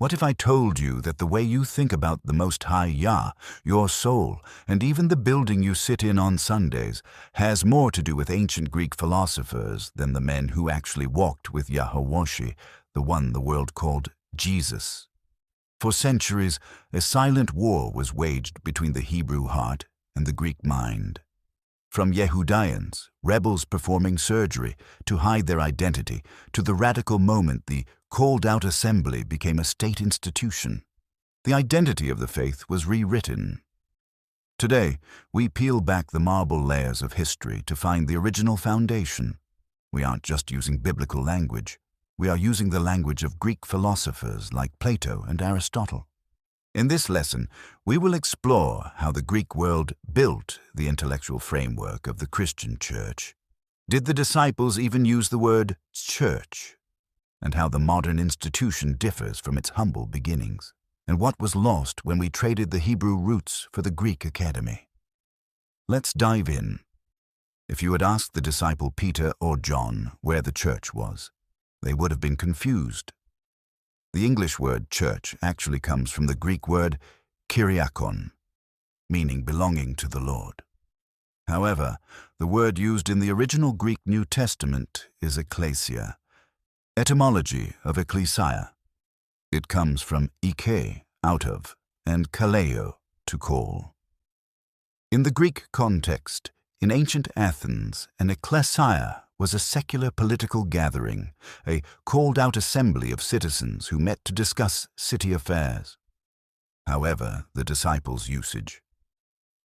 What if I told you that the way you think about the Most High Yah, your soul, and even the building you sit in on Sundays, has more to do with ancient Greek philosophers than the men who actually walked with Yahweh, the one the world called Jesus? For centuries, a silent war was waged between the Hebrew heart and the Greek mind. From Yehudians, rebels performing surgery to hide their identity, to the radical moment the called-out assembly became a state institution, the identity of the faith was rewritten. Today, we peel back the marble layers of history to find the original foundation. We aren't just using biblical language. We are using the language of Greek philosophers like Plato and Aristotle. In this lesson, we will explore how the Greek world built the intellectual framework of the Christian church. Did the disciples even use the word church? And how the modern institution differs from its humble beginnings, and what was lost when we traded the Hebrew roots for the Greek academy. Let's dive in. If you had asked the disciple Peter or John where the church was, they would have been confused. The English word church actually comes from the Greek word kyriakon, meaning belonging to the Lord. However, the word used in the original Greek New Testament is ekklesia, etymology of ecclesia. It comes from ike, out of, and kaleo, to call. In the Greek context, in ancient Athens, an ekklesia was a secular political gathering, a called-out assembly of citizens who met to discuss city affairs. However, the disciples' usage.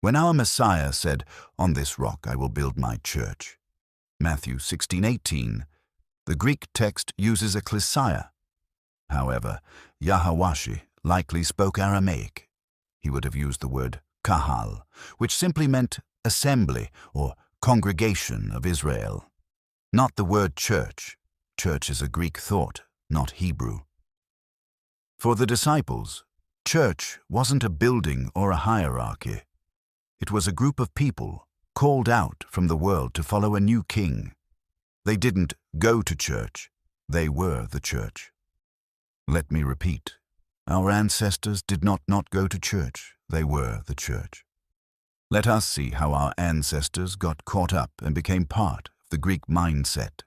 When our Messiah said, "On this rock I will build my church," Matthew 16:18, the Greek text uses ekklesia. However, Yahweh likely spoke Aramaic. He would have used the word kahal, which simply meant assembly or congregation of Israel. Not the word church. Church is a Greek thought, not Hebrew. For the disciples, church wasn't a building or a hierarchy. It was a group of people called out from the world to follow a new king. They didn't go to church, they were the church. Let me repeat, our ancestors did not go to church, they were the church. Let us see how our ancestors got caught up and became part of the Greek mindset.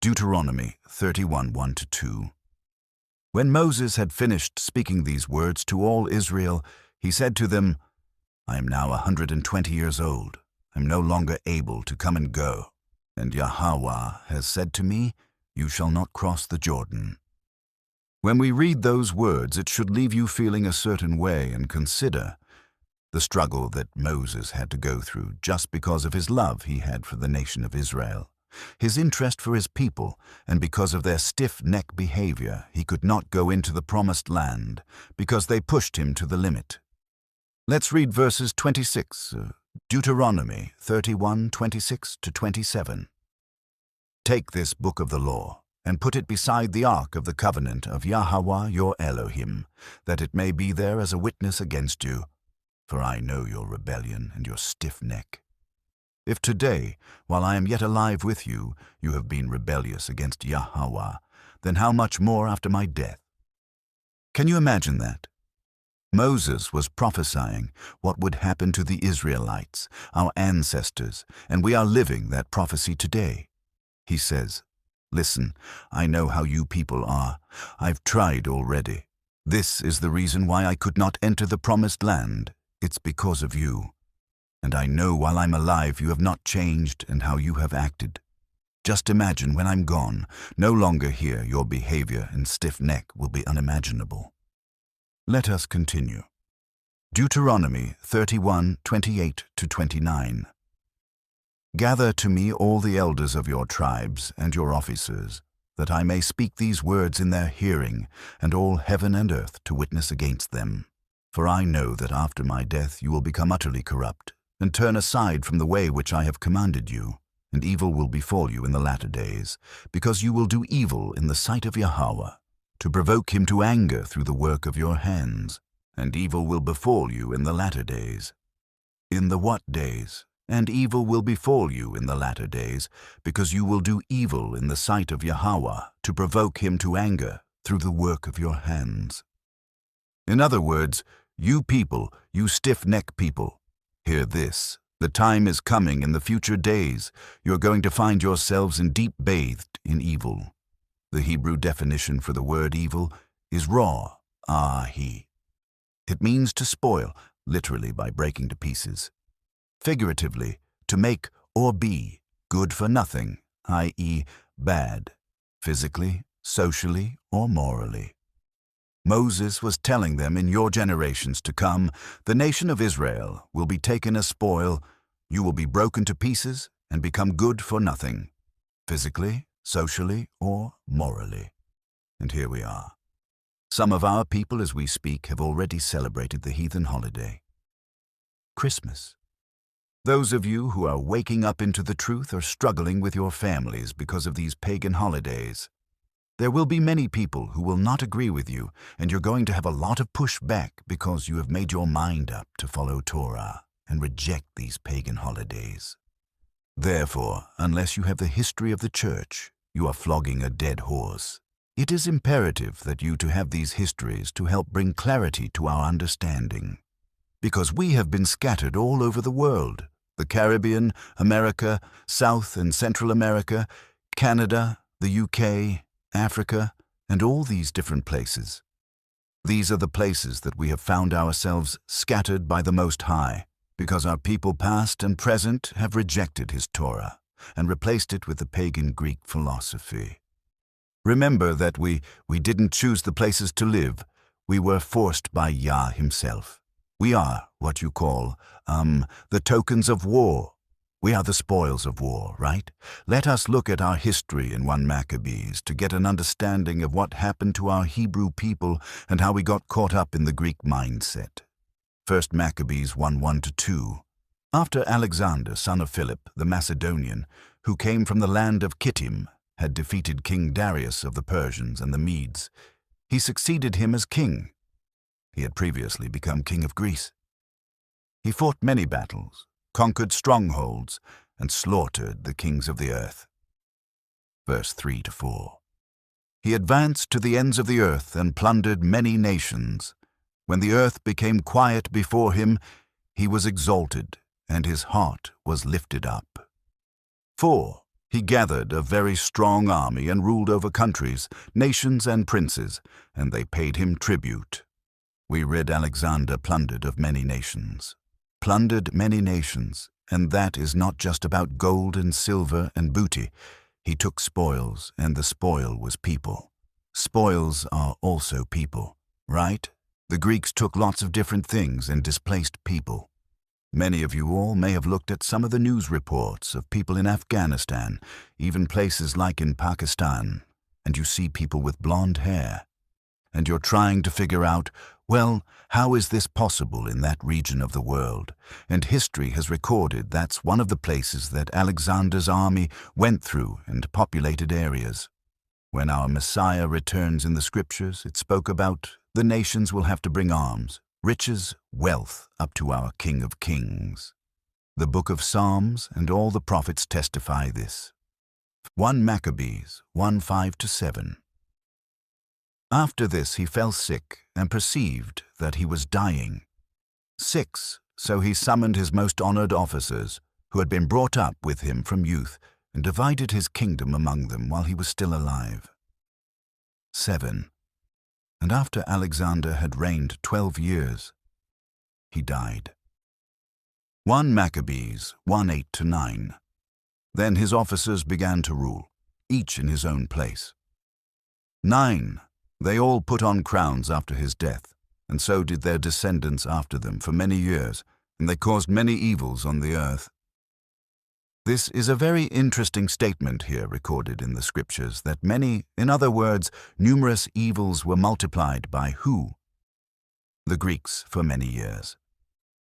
Deuteronomy 31:1-2. When Moses had finished speaking these words to all Israel, he said to them, "I am now 120 years old. I am no longer able to come and go. And Yahweh has said to me, you shall not cross the Jordan." When we read those words, it should leave you feeling a certain way and consider the struggle that Moses had to go through just because of his love he had for the nation of Israel, his interest for his people, and because of their stiff-necked behavior, he could not go into the promised land because they pushed him to the limit. Let's read verses 26, Deuteronomy 31:26-27. "Take this book of the law and put it beside the ark of the covenant of Yahweh your Elohim, that it may be there as a witness against you. For I know your rebellion and your stiff neck. If today, while I am yet alive with you, you have been rebellious against Yahweh, then how much more after my death?" Can you imagine that? Moses was prophesying what would happen to the Israelites, our ancestors, and we are living that prophecy today. He says, "Listen, I know how you people are. I've tried already. This is the reason why I could not enter the promised land. It's because of you. And I know while I'm alive you have not changed and how you have acted. Just imagine when I'm gone, no longer here, your behavior and stiff neck will be unimaginable." Let us continue. Deuteronomy 31:28-29. "Gather to me all the elders of your tribes and your officers, that I may speak these words in their hearing, and all heaven and earth to witness against them. For I know that after my death you will become utterly corrupt, and turn aside from the way which I have commanded you, and evil will befall you in the latter days, because you will do evil in the sight of Yahweh, to provoke him to anger through the work of your hands, and evil will befall you in the latter days." In the what days? "And evil will befall you in the latter days, because you will do evil in the sight of Yahweh, to provoke him to anger through the work of your hands. In other words, you people, you stiff-necked people, hear this. The time is coming in the future days. You're going to find yourselves in deep bathed in evil. The Hebrew definition for the word evil is raw, ahi. It means to spoil, literally by breaking to pieces. Figuratively, to make or be good for nothing, i.e. bad, physically, socially, or morally. Moses was telling them, in your generations to come, the nation of Israel will be taken as spoil, you will be broken to pieces and become good for nothing, physically, socially, or morally. And here we are. Some of our people as we speak have already celebrated the heathen holiday, Christmas. Those of you who are waking up into the truth are struggling with your families because of these pagan holidays. There will be many people who will not agree with you, and you're going to have a lot of pushback because you have made your mind up to follow Torah and reject these pagan holidays. Therefore, unless you have the history of the church, you are flogging a dead horse. It is imperative that you to have these histories to help bring clarity to our understanding. Because we have been scattered all over the world, the Caribbean, America, South and Central America, Canada, the UK, Africa, and all these different places. These are the places that we have found ourselves scattered by the Most High, because our people past and present have rejected His Torah and replaced it with the pagan Greek philosophy. Remember that we didn't choose the places to live. We were forced by Yah Himself. We are what you call, the tokens of war. We are the spoils of war, right? Let us look at our history in 1 Maccabees to get an understanding of what happened to our Hebrew people and how we got caught up in the Greek mindset. 1 Maccabees 1:1-2. After Alexander, son of Philip, the Macedonian, who came from the land of Kittim, had defeated King Darius of the Persians and the Medes, he succeeded him as king. He had previously become king of Greece. He fought many battles, conquered strongholds, and slaughtered the kings of the earth. Verse 3-4. He advanced to the ends of the earth and plundered many nations. When the earth became quiet before him, he was exalted, and his heart was lifted up. 4. He gathered a very strong army and ruled over countries, nations, and princes, and they paid him tribute. We read Alexander plundered of many nations. Plundered many nations, and that is not just about gold and silver and booty. He took spoils, and the spoil was people. Spoils are also people, right? The Greeks took lots of different things and displaced people. Many of you all may have looked at some of the news reports of people in Afghanistan, even places like in Pakistan, and you see people with blonde hair. And you're trying to figure out, well, how is this possible in that region of the world? And history has recorded that's one of the places that Alexander's army went through and populated areas. When our Messiah returns in the scriptures, it spoke about the nations will have to bring arms, riches, wealth, up to our King of Kings. The book of Psalms and all the prophets testify this. 1 Maccabees 1:5-7. After this he fell sick and perceived that he was dying. 6. So he summoned his most honored officers, who had been brought up with him from youth, and divided his kingdom among them while he was still alive. 7. And after Alexander had reigned 12 years, he died. 1 Maccabees 1:8-9. Then his officers began to rule, each in his own place. 9. They all put on crowns after his death, and so did their descendants after them for many years, and they caused many evils on the earth. This is a very interesting statement here recorded in the scriptures, that many, in other words, numerous evils were multiplied by who? The Greeks for many years.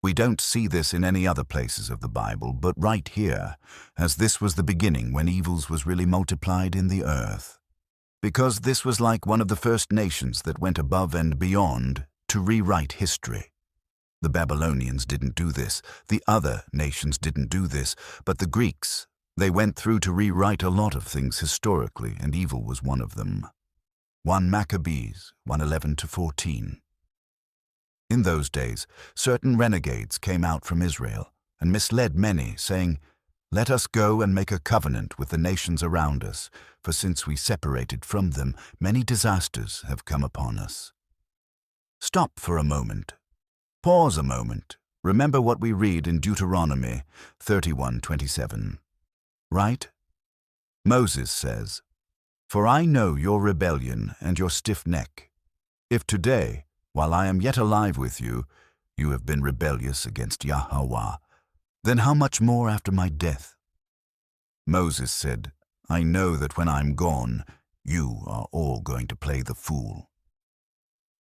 We don't see this in any other places of the Bible, but right here, as this was the beginning when evils was really multiplied in the earth. Because this was like one of the first nations that went above and beyond to rewrite history. The Babylonians didn't do this, the other nations didn't do this, but the Greeks, they went through to rewrite a lot of things historically, and evil was one of them. 1 Maccabees 1:11-14. In those days, certain renegades came out from Israel and misled many, saying, "Let us go and make a covenant with the nations around us, for since we separated from them, many disasters have come upon us." Stop for a moment. Pause a moment. Remember what we read in Deuteronomy 31:27. Right? Moses says, "For I know your rebellion and your stiff neck. If today, while I am yet alive with you, you have been rebellious against Yahweh, then how much more after my death?" Moses said, "I know that when I'm gone, you are all going to play the fool."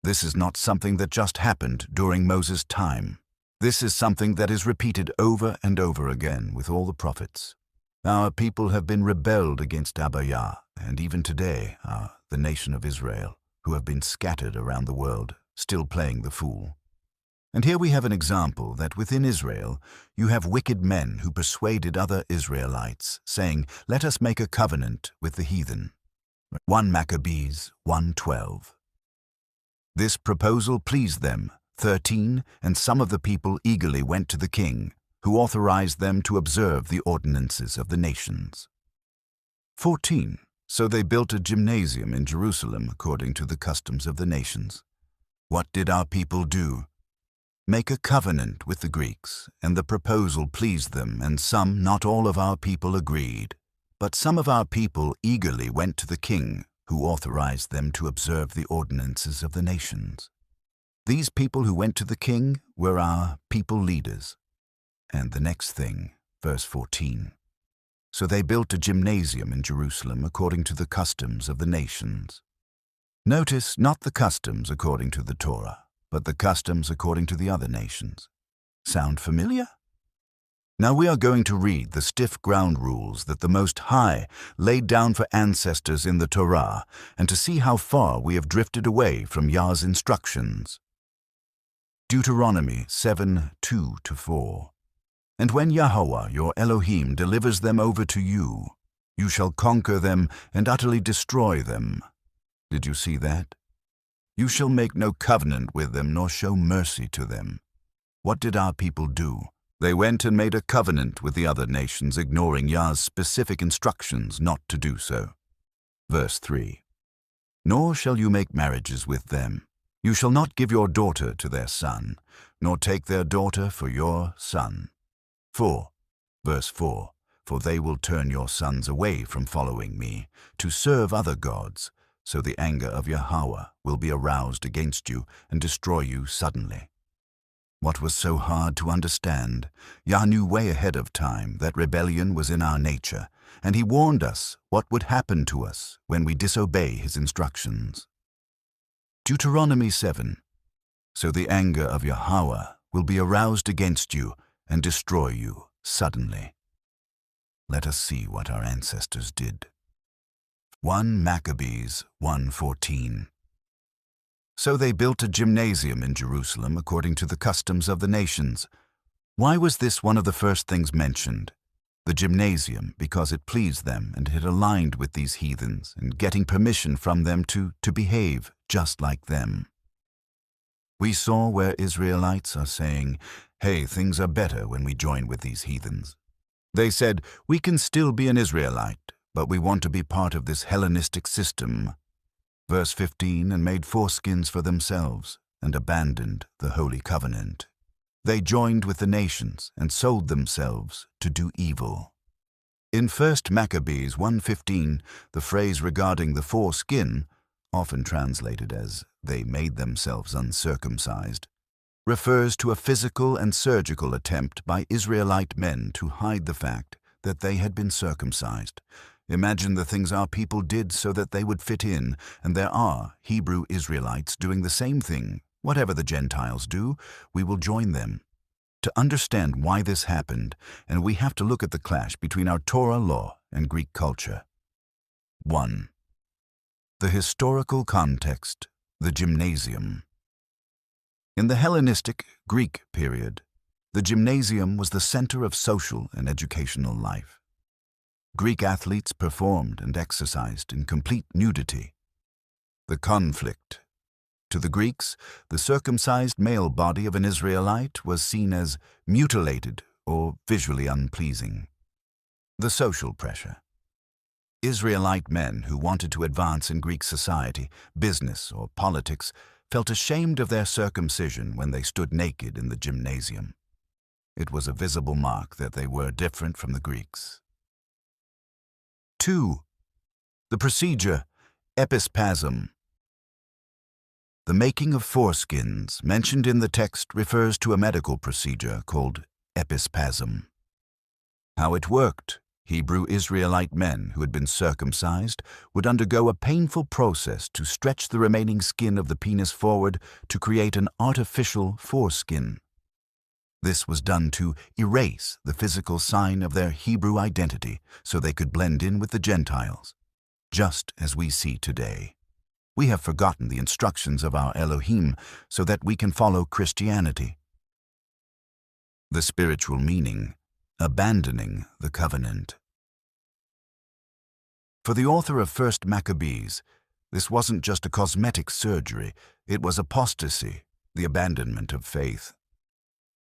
This is not something that just happened during Moses' time. This is something that is repeated over and over again with all the prophets. Our people have been rebelled against Abba Yah, and even today are the nation of Israel, who have been scattered around the world, still playing the fool. And here we have an example that within Israel you have wicked men who persuaded other Israelites, saying, "Let us make a covenant with the heathen." 1 Maccabees 1:12. This proposal pleased them, 13, and some of the people eagerly went to the king, who authorized them to observe the ordinances of the nations. 14. So they built a gymnasium in Jerusalem according to the customs of the nations. What did our people do? Make a covenant with the Greeks, and the proposal pleased them, and some, not all of our people, agreed. But some of our people eagerly went to the king, who authorized them to observe the ordinances of the nations. These people who went to the king were our people leaders. And the next thing, verse 14. So they built a gymnasium in Jerusalem according to the customs of the nations. Notice not the customs according to the Torah, but the customs according to the other nations. Sound familiar? Now we are going to read the stiff ground rules that the Most High laid down for ancestors in the Torah, and to see how far we have drifted away from Yah's instructions. Deuteronomy 7:2-4. And when Yahweh your Elohim delivers them over to you, you shall conquer them and utterly destroy them. Did you see that? You shall make no covenant with them nor show mercy to them. What did our people do? They went and made a covenant with the other nations, ignoring Yah's specific instructions not to do so. Verse 3. Nor shall you make marriages with them. You shall not give your daughter to their son, nor take their daughter for your son. 4. Verse 4. For they will turn your sons away from following me, to serve other gods, so the anger of Yahweh will be aroused against you and destroy you suddenly. What was so hard to understand? Yah knew way ahead of time that rebellion was in our nature, and he warned us what would happen to us when we disobey his instructions. Deuteronomy 7. So the anger of Yahweh will be aroused against you and destroy you suddenly. Let us see what our ancestors did. 1 Maccabees 1:14. So they built a gymnasium in Jerusalem according to the customs of the nations. Why was this one of the first things mentioned? The gymnasium, because it pleased them and had aligned with these heathens and getting permission from them to behave just like them. We saw where Israelites are saying, hey, things are better when we join with these heathens. They said, we can still be an Israelite, but we want to be part of this Hellenistic system. Verse 15, and made foreskins for themselves, and abandoned the Holy Covenant. They joined with the nations and sold themselves to do evil. In 1 Maccabees 1:15, the phrase regarding the foreskin, often translated as they made themselves uncircumcised, refers to a physical and surgical attempt by Israelite men to hide the fact that they had been circumcised. Imagine the things our people did so that they would fit in, and there are Hebrew Israelites doing the same thing. Whatever the Gentiles do, we will join them. To understand why this happened, and we have to look at the clash between our Torah law and Greek culture. 1. The historical context, the gymnasium. In the Hellenistic Greek period, the gymnasium was the center of social and educational life. Greek athletes performed and exercised in complete nudity. The conflict. To the Greeks, the circumcised male body of an Israelite was seen as mutilated or visually unpleasing. The social pressure. Israelite men who wanted to advance in Greek society, business, or politics felt ashamed of their circumcision when they stood naked in the gymnasium. It was a visible mark that they were different from the Greeks. 2. The procedure, epispasm. The making of foreskins mentioned in the text refers to a medical procedure called epispasm. How it worked. Hebrew Israelite men who had been circumcised would undergo a painful process to stretch the remaining skin of the penis forward to create an artificial foreskin. This was done to erase the physical sign of their Hebrew identity so they could blend in with the Gentiles, just as we see today. We have forgotten the instructions of our Elohim so that we can follow Christianity. The spiritual meaning. Abandoning the covenant. For the author of 1st Maccabees, this wasn't just a cosmetic surgery, it was apostasy, the abandonment of faith.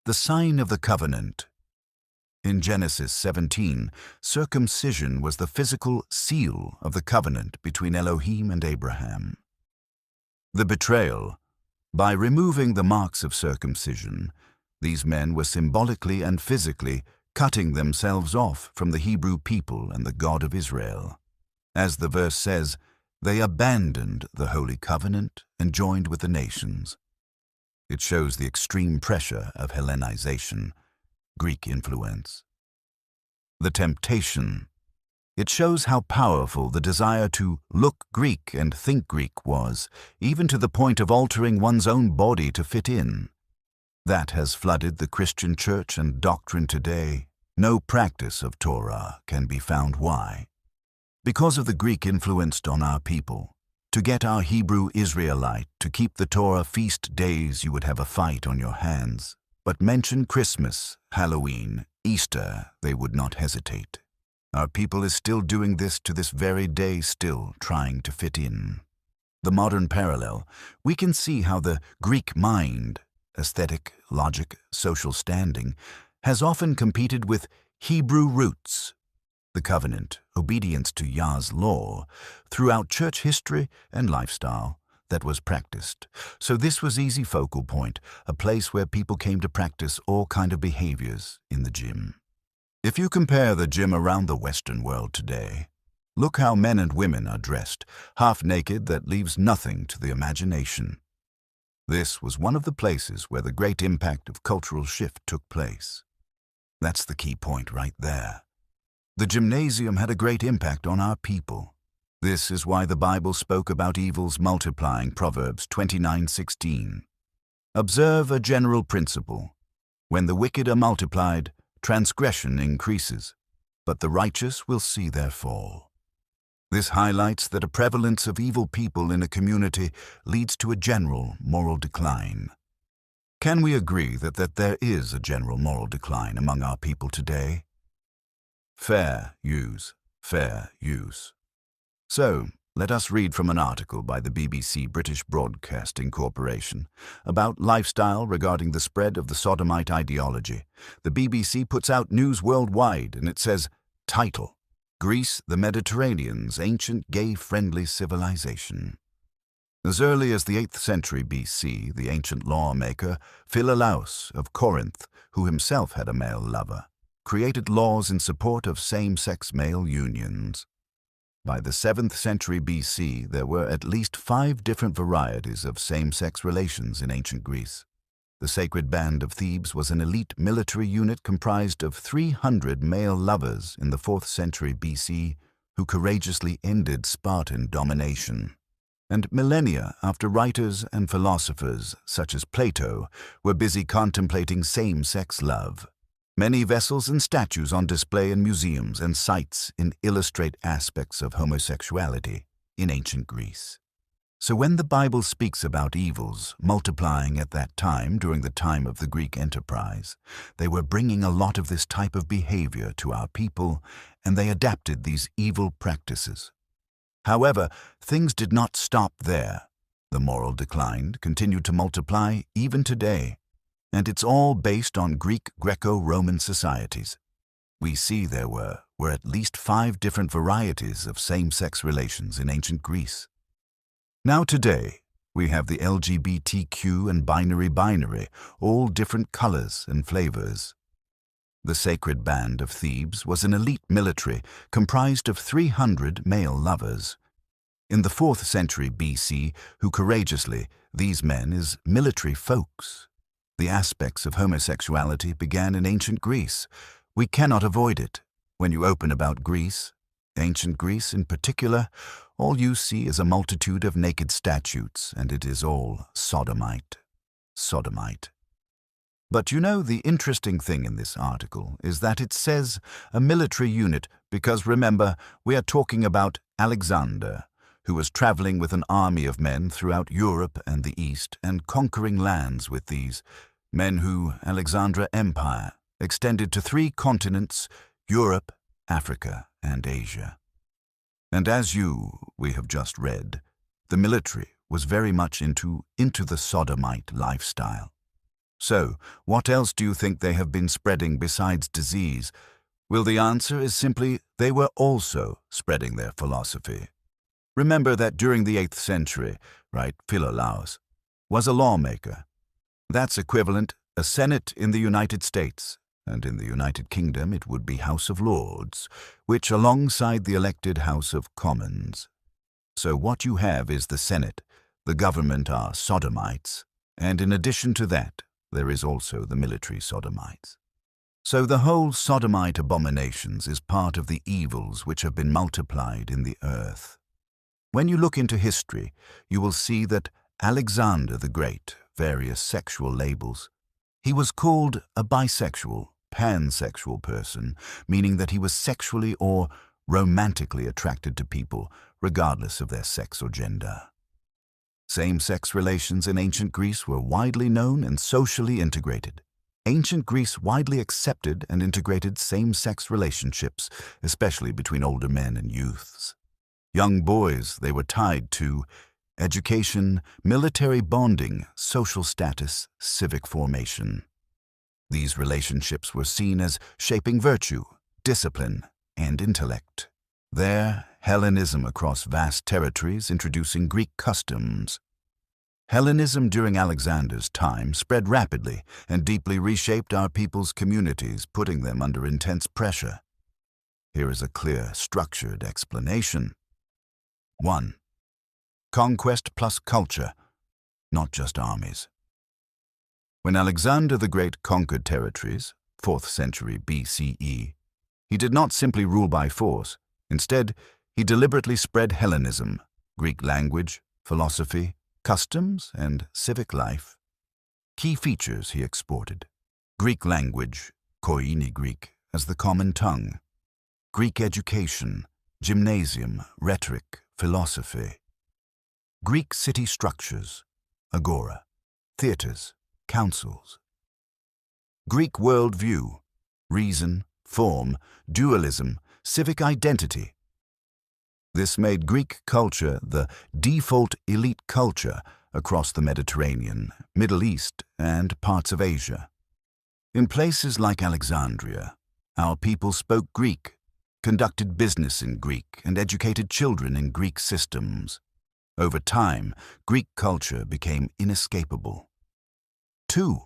The sign of the covenant. In Genesis 17, circumcision was the physical seal of the covenant between Elohim and Abraham. The betrayal. By removing the marks of circumcision, these men were symbolically and physically cutting themselves off from the Hebrew people and the God of Israel. As the verse says, they abandoned the Holy Covenant and joined with the nations. It shows the extreme pressure of Hellenization, Greek influence. The temptation. It shows how powerful the desire to look Greek and think Greek was, even to the point of altering one's own body to fit in. That has flooded the Christian church and doctrine today. No practice of Torah can be found. Why? Because of the Greek influence on our people. To get our Hebrew Israelite to keep the Torah feast days, you would have a fight on your hands. But mention Christmas, Halloween, Easter, they would not hesitate. Our people is still doing this to this very day, still trying to fit in. The modern parallel. We can see how the Greek mind, aesthetic, logic, social standing, has often competed with Hebrew roots, the covenant, obedience to Yah's law, throughout church history and lifestyle that was practiced. So this was easy focal point, a place where people came to practice all kind of behaviors in the gym. If you compare the gym around the Western world today, look how men and women are dressed, half naked, that leaves nothing to the imagination. This was one of the places where the great impact of cultural shift took place. That's the key point right there. The gymnasium had a great impact on our people. This is why the Bible spoke about evils multiplying, Proverbs 29:16. Observe a general principle. When the wicked are multiplied, transgression increases, but the righteous will see their fall. This highlights that a prevalence of evil people in a community leads to a general moral decline. Can we agree that there is a general moral decline among our people today? Fair use, fair use. So, let us read from an article by the BBC British Broadcasting Corporation about lifestyle regarding the spread of the sodomite ideology. The BBC puts out news worldwide, and it says, title, Greece, the Mediterranean's ancient gay-friendly civilization. As early as the 8th century BC, the ancient lawmaker Philolaus of Corinth, who himself had a male lover, created laws in support of same-sex male unions. By the 7th century BC, there were at least 5 different varieties of same-sex relations in ancient Greece. The sacred band of Thebes was an elite military unit comprised of 300 male lovers in the 4th century BC who courageously ended Spartan domination. And millennia after, writers and philosophers such as Plato were busy contemplating same-sex love. Many vessels and statues on display in museums and sites illustrate aspects of homosexuality in ancient Greece. So when the Bible speaks about evils multiplying at that time during the time of the Greek enterprise, they were bringing a lot of this type of behavior to our people, and they adapted these evil practices. However, things did not stop there. The moral decline continued to multiply even today, and it's all based on Greek Greco-Roman societies. We see there were at least 5 different varieties of same-sex relations in ancient Greece. Now today, we have the LGBTQ and binary, all different colors and flavors. The sacred band of Thebes was an elite military comprised of 300 male lovers. In the 4th century BC, who courageously, these men as military folks. The aspects of homosexuality began in ancient Greece. We cannot avoid it. When you open about Greece, ancient Greece in particular, all you see is a multitude of naked statues, and it is all sodomite. Sodomite. But you know, the interesting thing in this article is that it says a military unit because, remember, we are talking about Alexander, who was traveling with an army of men throughout Europe and the East and conquering lands with these men who, Alexander Empire, extended to 3 continents, Europe, Africa, and Asia. And as we have just read, the military was very much into the sodomite lifestyle. So, what else do you think they have been spreading besides disease? Well, the answer is simply they were also spreading their philosophy. Remember that during the 8th century, Philolaus was a lawmaker. That's equivalent a Senate in the United States, and in the United Kingdom it would be House of Lords, which alongside the elected House of Commons. So what you have is the Senate, the government are sodomites, and in addition to that, there is also the military sodomites. So the whole sodomite abominations is part of the evils which have been multiplied in the earth. When you look into history, you will see that Alexander the Great, various sexual labels, he was called a bisexual, pansexual person, meaning that he was sexually or romantically attracted to people, regardless of their sex or gender. Same-sex relations in ancient Greece were widely known and socially integrated. Ancient Greece widely accepted and integrated same-sex relationships, especially between older men and youths. Young boys, they were tied to education, military bonding, social status, civic formation. These relationships were seen as shaping virtue, discipline, and intellect. There, Hellenism across vast territories introducing Greek customs. Hellenism during Alexander's time spread rapidly and deeply reshaped our people's communities, putting them under intense pressure. Here is a clear, structured explanation. 1. Conquest plus culture, not just armies. When Alexander the Great conquered territories, 4th century BCE, he did not simply rule by force. Instead, he deliberately spread Hellenism, Greek language, philosophy, customs, and civic life. Key features he exported: Greek language, Koine Greek, as the common tongue; Greek education, gymnasium, rhetoric, philosophy; Greek city structures, agora, theatres, councils; Greek worldview, reason, form, dualism, civic identity. This made Greek culture the default elite culture across the Mediterranean, Middle East, and parts of Asia. In places like Alexandria, our people spoke Greek, conducted business in Greek, and educated children in Greek systems. Over time, Greek culture became inescapable. 2.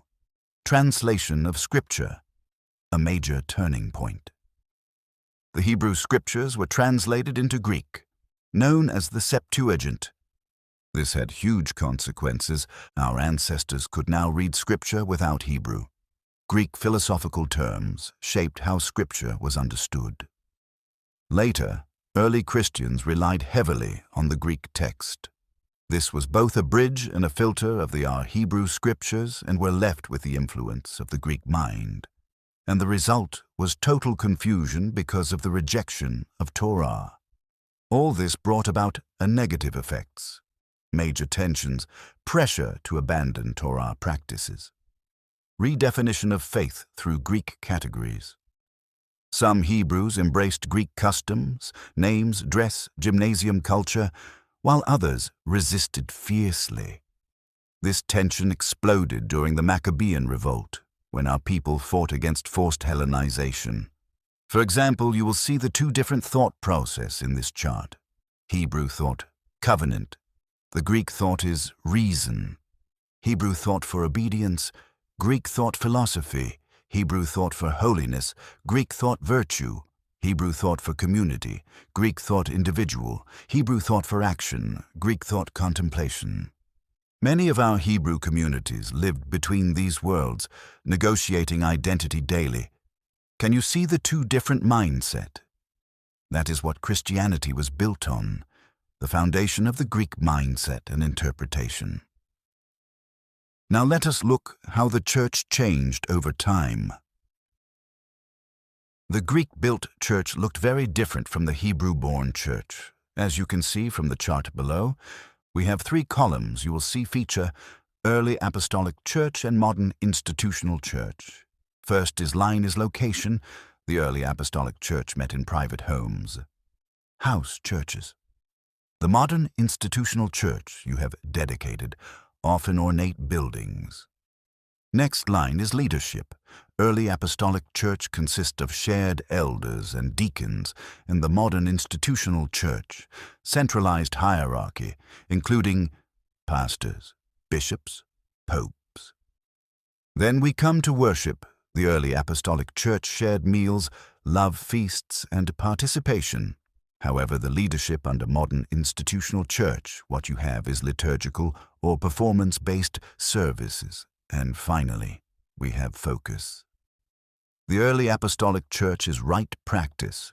Translation of Scripture, a major turning point. The Hebrew Scriptures were translated into Greek, known as the Septuagint. This had huge consequences. Our ancestors could now read Scripture without Hebrew. Greek philosophical terms shaped how Scripture was understood. Later, early Christians relied heavily on the Greek text. This was both a bridge and a filter of our Hebrew Scriptures, and were left with the influence of the Greek mind. And the result was total confusion because of the rejection of Torah. All this brought about negative effects, major tensions, pressure to abandon Torah practices, redefinition of faith through Greek categories. Some Hebrews embraced Greek customs, names, dress, gymnasium culture, while others resisted fiercely. This tension exploded during the Maccabean revolt, when our people fought against forced Hellenization. For example, you will see the two different thought process in this chart. Hebrew thought, covenant. The Greek thought is reason. Hebrew thought for obedience, Greek thought philosophy. Hebrew thought for holiness, Greek thought virtue. Hebrew thought for community, Greek thought individual. Hebrew thought for action, Greek thought contemplation. Many of our Hebrew communities lived between these worlds, negotiating identity daily. Can you see the two different mindset? That is what Christianity was built on, the foundation of the Greek mindset and interpretation. Now let us look how the church changed over time. The Greek-built church looked very different from the Hebrew-born church. As you can see from the chart below, we have three columns you will see feature early apostolic church and modern institutional church. First line is location. The early apostolic church met in private homes. House churches. The modern institutional church you have dedicated, often ornate buildings. Next line is leadership. Early apostolic church consists of shared elders and deacons, and the modern institutional church, centralized hierarchy, including pastors, bishops, popes. Then we come to worship. The early apostolic church shared meals, love feasts, and participation. However, the leadership under modern institutional church, what you have is liturgical or performance-based services. And finally, we have focus. The early apostolic church is right practice,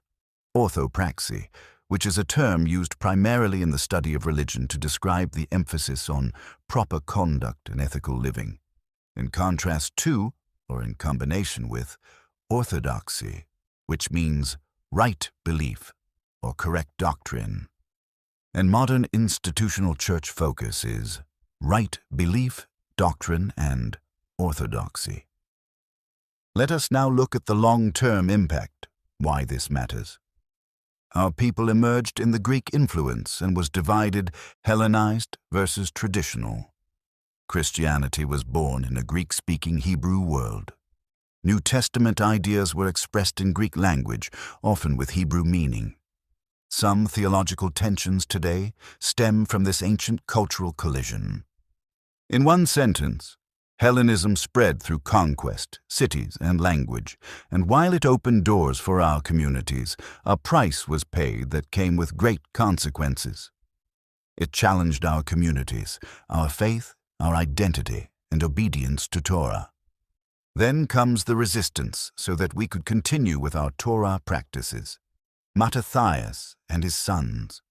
orthopraxy, which is a term used primarily in the study of religion to describe the emphasis on proper conduct and ethical living, in contrast to, or in combination with, orthodoxy, which means right belief or correct doctrine. And modern institutional church focus is right belief, doctrine, and orthodoxy. Let us now look at the long-term impact, why this matters. Our people emerged in the Greek influence and was divided, Hellenized versus traditional. Christianity was born in a Greek-speaking Hebrew world. New Testament ideas were expressed in Greek language, often with Hebrew meaning. Some theological tensions today stem from this ancient cultural collision. In one sentence, Hellenism spread through conquest, cities, and language, and while it opened doors for our communities, a price was paid that came with great consequences. It challenged our communities, our faith, our identity, and obedience to Torah. Then comes the resistance so that we could continue with our Torah practices. Mattathias and his sons.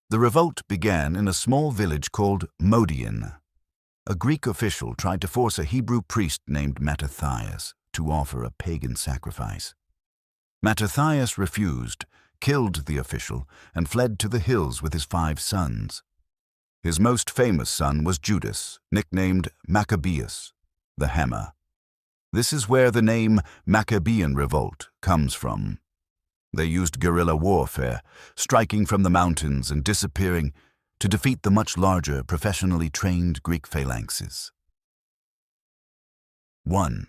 The revolt began in a small village called Modian. A Greek official tried to force a Hebrew priest named Mattathias to offer a pagan sacrifice. Mattathias refused, killed the official, and fled to the hills with his 5 sons. His most famous son was Judas, nicknamed Maccabeus, the Hammer. This is where the name Maccabean Revolt comes from. They used guerrilla warfare, striking from the mountains and disappearing to defeat the much larger, professionally trained Greek phalanxes. 1.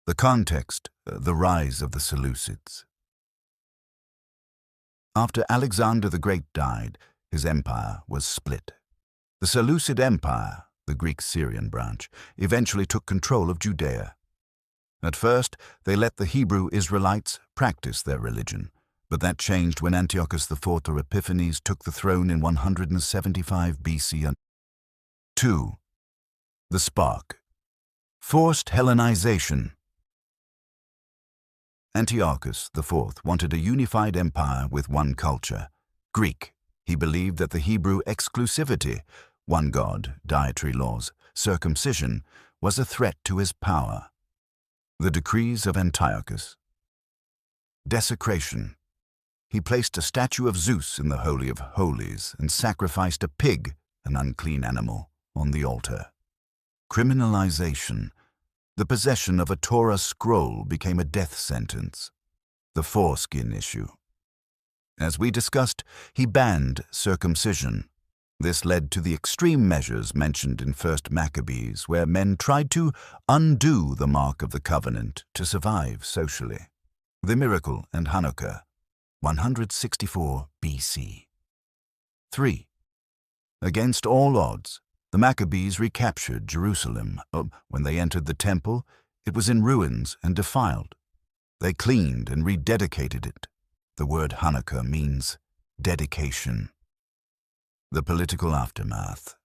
The context, the rise of the Seleucids. After Alexander the Great died, his empire was split. The Seleucid Empire, the Greek-Syrian branch, eventually took control of Judea. At first, they let the Hebrew Israelites practice their religion, but that changed when Antiochus IV Epiphanes took the throne in 175 BC. 2. The spark. Forced Hellenization. Antiochus IV wanted a unified empire with one culture, Greek. He believed that the Hebrew exclusivity, one God, dietary laws, circumcision, was a threat to his power. The decrees of Antiochus. Desecration. He placed a statue of Zeus in the Holy of Holies and sacrificed a pig, an unclean animal, on the altar. Criminalization. The possession of a Torah scroll became a death sentence. the foreskin issue. As we discussed, he banned circumcision. This led to the extreme measures mentioned in 1st Maccabees, where men tried to undo the mark of the covenant to survive socially. The miracle and Hanukkah, 164 BC. 3. Against all odds, the Maccabees recaptured Jerusalem. When they entered the temple, it was in ruins and defiled. They cleaned and rededicated it. The word Hanukkah means dedication. The political aftermath.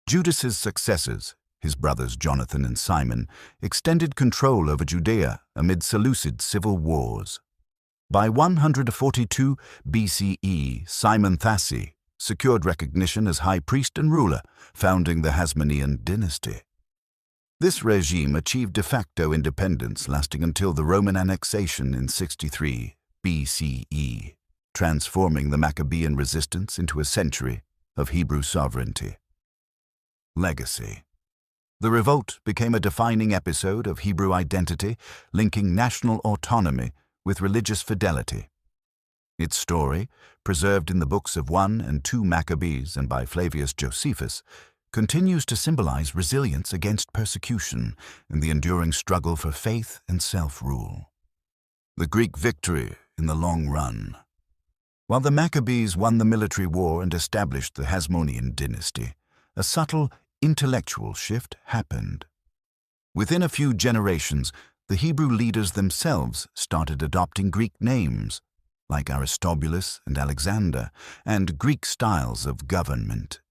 Judas's successors, his brothers Jonathan and Simon, extended control over Judea amid Seleucid civil wars. By 142 BCE, Simon Thassi secured recognition as high priest and ruler, founding the Hasmonean dynasty. This regime achieved de facto independence lasting until the Roman annexation in 63 BCE, transforming the Maccabean resistance into a century of Hebrew sovereignty. Legacy. The revolt became a defining episode of Hebrew identity, linking national autonomy with religious fidelity. Its story, preserved in the books of 1 and 2 Maccabees and by Flavius Josephus, continues to symbolize resilience against persecution and the enduring struggle for faith and self-rule. The Greek victory in the long run. While the Maccabees won the military war and established the Hasmonean dynasty, a subtle intellectual shift happened. Within a few generations, the Hebrew leaders themselves started adopting Greek names, like Aristobulus and Alexander, and Greek styles of government.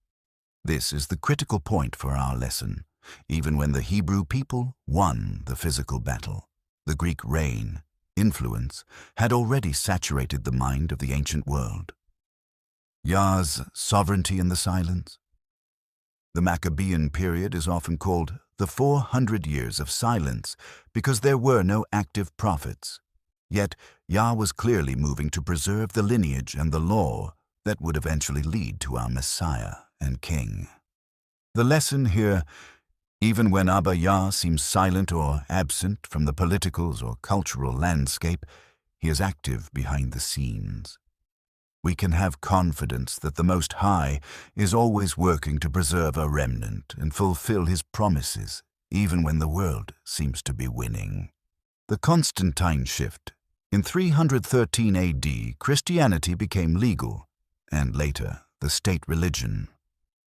This is the critical point for our lesson. Even when the Hebrew people won the physical battle, the Greek reign, influence, had already saturated the mind of the ancient world. Yah's sovereignty in the silence. The Maccabean period is often called the 400 years of silence because there were no active prophets. Yet Yah was clearly moving to preserve the lineage and the law that would eventually lead to our Messiah and King. The lesson here, even when Abba Yah seems silent or absent from the political or cultural landscape, he is active behind the scenes. We can have confidence that the Most High is always working to preserve a remnant and fulfill his promises, even when the world seems to be winning. The Constantine shift. In 313 AD, Christianity became legal, and later the state religion.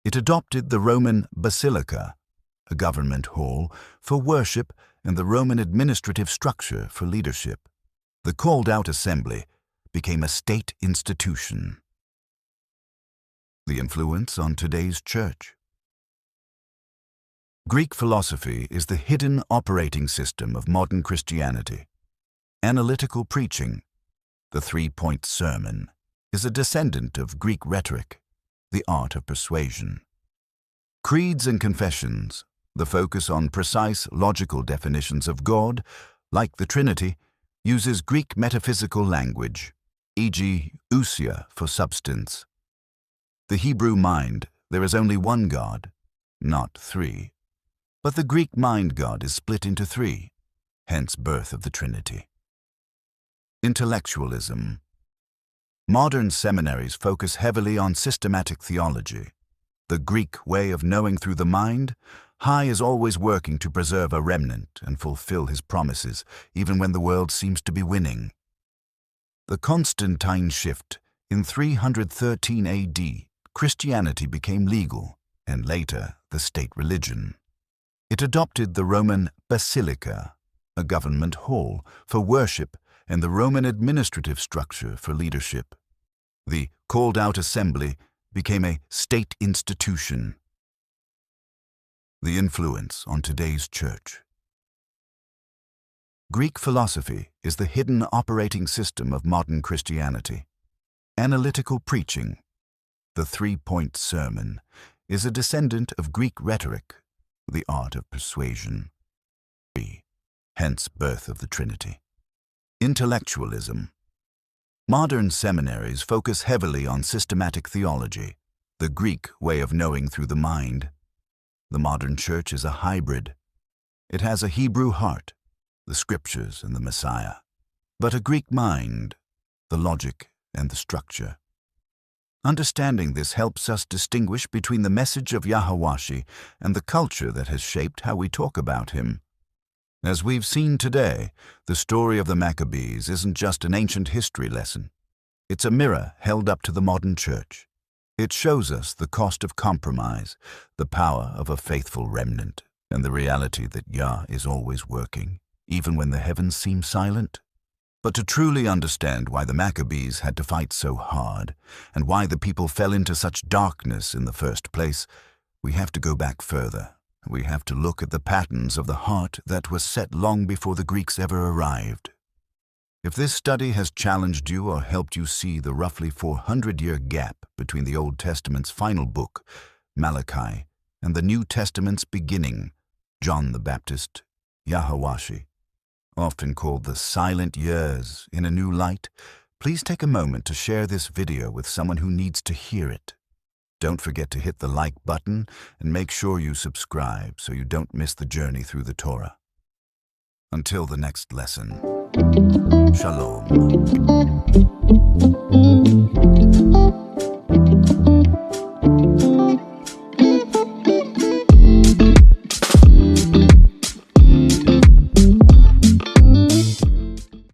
It adopted the Roman basilica, a government hall, for worship and the Roman administrative structure for leadership. The called-out assembly became a state institution. The influence on today's church. Greek philosophy is the hidden operating system of modern Christianity. Analytical preaching, the three-point sermon, is a descendant of Greek rhetoric, the art of persuasion. Creeds and confessions, the focus on precise logical definitions of God, like the Trinity, uses Greek metaphysical language, e.g. ousia for substance. The Hebrew mind, there is only one God, not three. But the Greek mind God is split into three, hence birth of the Trinity. Intellectualism. Modern seminaries focus heavily on systematic theology. The Greek way of knowing through the mind, High is always working to preserve a remnant and fulfill his promises, even when the world seems to be winning. The Constantine shift. In 313 AD, Christianity became legal, and later the state religion. It adopted the Roman basilica, a government hall, for worship and the Roman administrative structure for leadership. The called-out assembly became a state institution. The influence on today's church. Greek philosophy is the hidden operating system of modern Christianity. Analytical preaching, the three-point sermon, is a descendant of Greek rhetoric, the art of persuasion. Hence birth of the Trinity. Intellectualism. Modern seminaries focus heavily on systematic theology, the Greek way of knowing through the mind. The modern church is a hybrid. It has a Hebrew heart, the Scriptures and the Messiah, but a Greek mind, the logic and the structure. Understanding this helps us distinguish between the message of Yahawashi and the culture that has shaped how we talk about him. As we've seen today, the story of the Maccabees isn't just an ancient history lesson. It's a mirror held up to the modern church. It shows us the cost of compromise, the power of a faithful remnant, and the reality that Yah is always working, even when the heavens seem silent. But to truly understand why the Maccabees had to fight so hard, and why the people fell into such darkness in the first place, we have to go back further. We have to look at the patterns of the heart that was set long before the Greeks ever arrived. If this study has challenged you or helped you see the roughly 400-year gap between the Old Testament's final book, Malachi, and the New Testament's beginning, John the Baptist, Yahawashi, often called the silent years, in a new light, please take a moment to share this video with someone who needs to hear it. Don't forget to hit the like button and make sure you subscribe so you don't miss the journey through the Torah. Until the next lesson, Shalom.